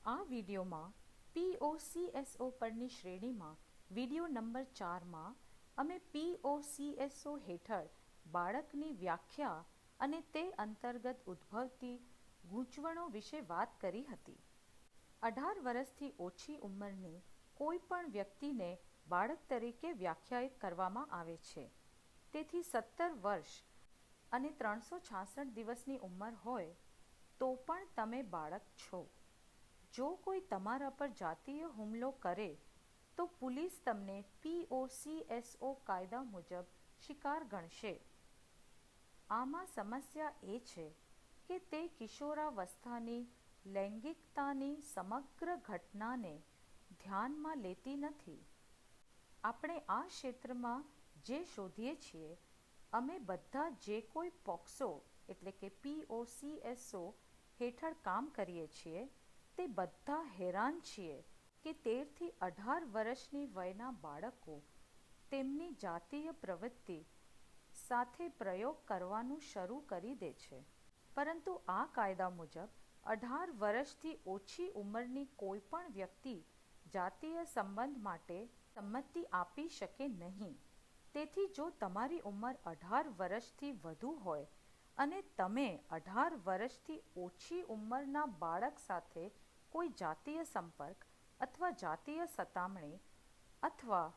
આ વિડીયોમાં POCSO પરની શ્રેણીમાં વિડીયો નંબર 4માં અમે POCSO હેઠળ બાળકની વ્યાખ્યા અને તે અંતર્ગત ઉદ્ભવતી ગૂંચવણો વિશે વાત કરી હતી. 18 વર્ષથી ઓછી ઉંમરની કોઈ પણ વ્યક્તિને બાળક તરીકે વ્યાખ્યાયિત કરવામાં આવે છે. તેથી 17 વર્ષ અને 366 દિવસની ઉંમર હોય તો પણ તમે બાળક છો. જો કોઈ તમારા પર જાતીય હુમલો કરે તો પોલીસ તમને POCSO કાયદા મુજબ શિકાર ગણશે. આમાં સમસ્યા એ છે કે તે કિશોરાવસ્થાની લૈંગિકતાની સમગ્ર ઘટનાને ધ્યાનમાં લેતી નથી. આપણે આ ક્ષેત્રમાં જે શોધીએ છીએ, અમે બધા જે કોઈ પોક્સો એટલે કે POCSO હેઠળ કામ કરીએ છીએ તે બધા હેરાન છીએ કે 13 થી 18 વર્ષની વયના બાળકો તેમની જાતીય પ્રવૃત્તિ સાથે પ્રયોગ કરવાનું શરૂ કરી દે છે. પરંતુ આ કાયદા મુજબ 18 વર્ષથી ઓછી ઉંમરની કોઈ પણ વ્યક્તિ જાતીય સંબંધ માટે સંમતિ આપી શકે નહીં. તેથી જો તમારી ઉંમર 18 વર્ષથી વધુ હોય અને તમે 18 વર્ષથી ઓછી ઉંમરના બાળક સાથે કોઈ જાતીય સંપર્ક અથવા જાતીય સતામણી અથવા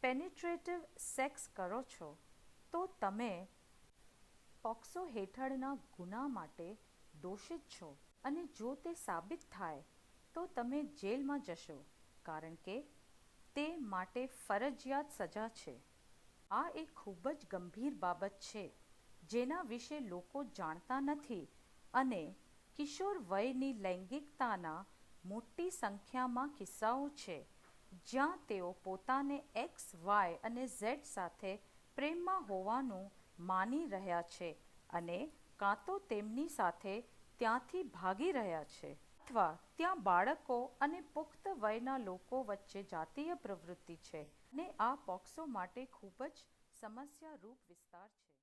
પેનિટ્રેટિવ સેક્સ કરો છો તો તમે પોક્સો હેઠળના ગુના માટે દોષિત છો અને જો તે સાબિત થાય તો તમે જેલમાં જશો, કારણ કે તે માટે ફરજિયાત સજા છે. આ એક ખૂબ જ ગંભીર બાબત છે જેના વિશે લોકો જાણતા નથી અને કિશોર વયની લૈંગિકતાના મોટી સંખ્યામાં કિસ્સાઓ છે જ્યાં તેઓ પોતાને X, Y અને Z સાથે પ્રેમમાં હોવાનું માની રહ્યા છે અને કાં તો તેમની સાથે ત્યાંથી ભાગી રહ્યા છે અથવા ત્યાં બાળકો અને પુખ્ત વયના લોકો વચ્ચે જાતીય પ્રવૃત્તિ છે અને આ પોક્સો માટે ખૂબ જ સમસ્યારૂપ વિસ્તાર છે.